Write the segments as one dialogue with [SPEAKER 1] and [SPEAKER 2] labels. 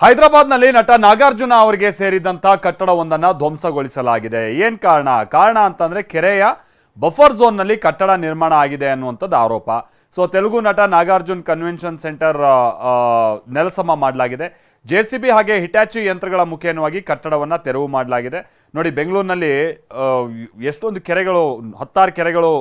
[SPEAKER 1] ಹೈದರಾಬಾದ್ನಲ್ಲಿ ನಟ ನಾಗಾರ್ಜುನ ಅವರಿಗೆ ಸೇರಿದಂತ ಕಟ್ಟಡವೊಂದನ್ನು ಧ್ವಂಸಗೊಳಿಸಲಾಗಿದೆ. ಏನ್ ಕಾರಣ ಅಂತಂದ್ರೆ ಕೆರೆಯ ಬಫರ್ ಝೋನ್ ನಲ್ಲಿ ಕಟ್ಟಡ ನಿರ್ಮಾಣ ಆಗಿದೆ ಅನ್ನುವಂಥದ್ದು ಆರೋಪ. ಸೊ ತೆಲುಗು ನಟ ನಾಗಾರ್ಜುನ್ ಕನ್ವೆನ್ಷನ್ ಸೆಂಟರ್ ನೆಲಸಮ ಮಾಡಲಾಗಿದೆ. ಜೆಸಿಬಿ ಹಾಗೆ ಹಿಟಾಚಿ ಯಂತ್ರಗಳ ಮುಖೇನವಾಗಿ ಕಟ್ಟಡವನ್ನು ತೆರವು ಮಾಡಲಾಗಿದೆ. ನೋಡಿ, ಬೆಂಗಳೂರಿನಲ್ಲಿ ಎಷ್ಟೊಂದು ಕೆರೆಗಳು, 10 ಕೆರೆಗಳು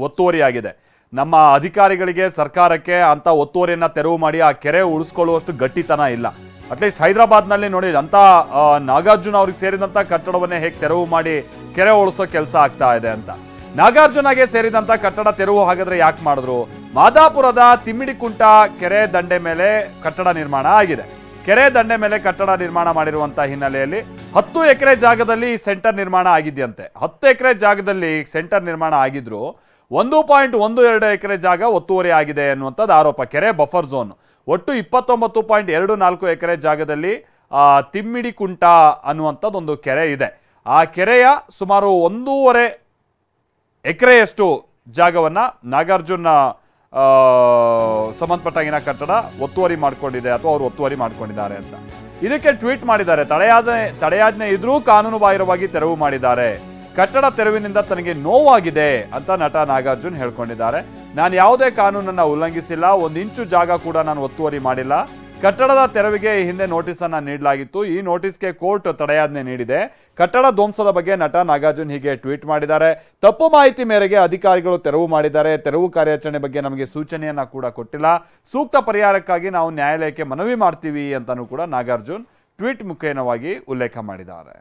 [SPEAKER 1] ಒತ್ತುವರಿಯಾಗಿದೆ. ನಮ್ಮ ಅಧಿಕಾರಿಗಳಿಗೆ, ಸರ್ಕಾರಕ್ಕೆ ಅಂತ ಒತ್ತುವರಿಯನ್ನು ತೆರವು ಮಾಡಿ ಆ ಕೆರೆ ಉಳಿಸ್ಕೊಳ್ಳುವಷ್ಟು ಗಟ್ಟಿತನ ಇಲ್ಲ. ಅಟ್ಲೀಸ್ಟ್ ಹೈದರಾಬಾದ್ನಲ್ಲಿ ನೋಡಿ, ಅಂತ ನಾಗಾರ್ಜುನ ಅವ್ರಿಗೆ ಸೇರಿದಂಥ ಕಟ್ಟಡವನ್ನೇ ಹೇಗೆ ತೆರವು ಮಾಡಿ ಕೆರೆ ಉಳಿಸೋ ಕೆಲಸ ಆಗ್ತಾ ಇದೆ ಅಂತ. ನಾಗಾರ್ಜುನಗೆ ಸೇರಿದಂಥ ಕಟ್ಟಡ ತೆರವು ಹಾಗಾದ್ರೆ ಯಾಕೆ ಮಾಡಿದ್ರು? ಮಾದಾಪುರದ ತಿಮ್ಮಿಡಿಕುಂಟ ಕೆರೆ ದಂಡೆ ಮೇಲೆ ಕಟ್ಟಡ ನಿರ್ಮಾಣ ಆಗಿದೆ. ಕೆರೆ ದಂಡೆ ಮೇಲೆ ಕಟ್ಟಡ ನಿರ್ಮಾಣ ಮಾಡಿರುವಂಥ ಹಿನ್ನೆಲೆಯಲ್ಲಿ 10 ಎಕರೆ ಜಾಗದಲ್ಲಿ ಸೆಂಟರ್ ನಿರ್ಮಾಣ ಆಗಿದೆಯಂತೆ. 10 ಎಕರೆ ಜಾಗದಲ್ಲಿ ಸೆಂಟರ್ ನಿರ್ಮಾಣ ಆಗಿದ್ರು 1.12 ಎಕರೆ ಜಾಗ ಒತ್ತುವರಿ ಆಗಿದೆ ಅನ್ನುವಂಥದ್ದು ಆರೋಪ. ಕೆರೆ ಬಫರ್ ಝೋನ್ ಒಟ್ಟು 29.24 ಎಕರೆ ಜಾಗದಲ್ಲಿ ತಿಮ್ಮಿಡಿಕುಂಟ ಅನ್ನುವಂಥದ್ದು ಒಂದು ಕೆರೆ ಇದೆ. ಆ ಕೆರೆಯ ಸುಮಾರು 1.5 ಎಕರೆಯಷ್ಟು ಜಾಗವನ್ನು ನಾಗಾರ್ಜುನ ಸಂಬಂಧಪಟ್ಟಾಗಿನ ಕಟ್ಟಡ ಒತ್ತುವರಿ ಮಾಡಿಕೊಂಡಿದೆ ಅಥವಾ ಅವರು ಒತ್ತುವರಿ ಮಾಡಿಕೊಂಡಿದ್ದಾರೆ ಅಂತ. ಇದಕ್ಕೆ ಟ್ವೀಟ್ ಮಾಡಿದ್ದಾರೆ. ತಡೆಯಾಜ್ಞೆ ಇದ್ರೂ ಕಾನೂನು ಬಾಹಿರವಾಗಿ ತೆರವು ಮಾಡಿದ್ದಾರೆ. ಕಟ್ಟಡ ತೆರವಿನಿಂದ ತನಗೆ ನೋವಾಗಿದೆ ಅಂತ ನಟ ನಾಗಾರ್ಜುನ್ ಹೇಳ್ಕೊಂಡಿದ್ದಾರೆ. ನಾನು ಯಾವುದೇ ಕಾನೂನನ್ನು ಉಲ್ಲಂಘಿಸಿಲ್ಲ, 1 ಇಂಚು ಜಾಗ ಕೂಡ ನಾನು ಒತ್ತುವರಿ ಮಾಡಿಲ್ಲ. ಕಟ್ಟಡದ ತೆರವಿಗೆ ಹಿಂದೆ ನೋಟಿಸನ್ನು ನೀಡಲಾಗಿತ್ತು. ಈ ನೋಟಿಸ್ಗೆ ಕೋರ್ಟ್ ತಡೆಯಾಜ್ಞೆ ನೀಡಿದೆ. ಕಟ್ಟಡ ಧ್ವಂಸದ ಬಗ್ಗೆ ನಟ ನಾಗಾರ್ಜುನ್ ಹೀಗೆ ಟ್ವೀಟ್ ಮಾಡಿದ್ದಾರೆ. ತಪ್ಪು ಮಾಹಿತಿ ಮೇರೆಗೆ ಅಧಿಕಾರಿಗಳು ತೆರವು ಮಾಡಿದ್ದಾರೆ. ತೆರವು ಕಾರ್ಯಾಚರಣೆ ಬಗ್ಗೆ ನಮಗೆ ಸೂಚನೆಯನ್ನ ಕೂಡ ಕೊಟ್ಟಿಲ್ಲ. ಸೂಕ್ತ ಪರಿಹಾರಕ್ಕಾಗಿ ನಾವು ನ್ಯಾಯಾಲಯಕ್ಕೆ ಮನವಿ ಮಾಡ್ತೀವಿ ಅಂತಲೂ ಕೂಡ ನಾಗಾರ್ಜುನ್ ಟ್ವೀಟ್ ಮುಖೇನವಾಗಿ ಉಲ್ಲೇಖ ಮಾಡಿದ್ದಾರೆ.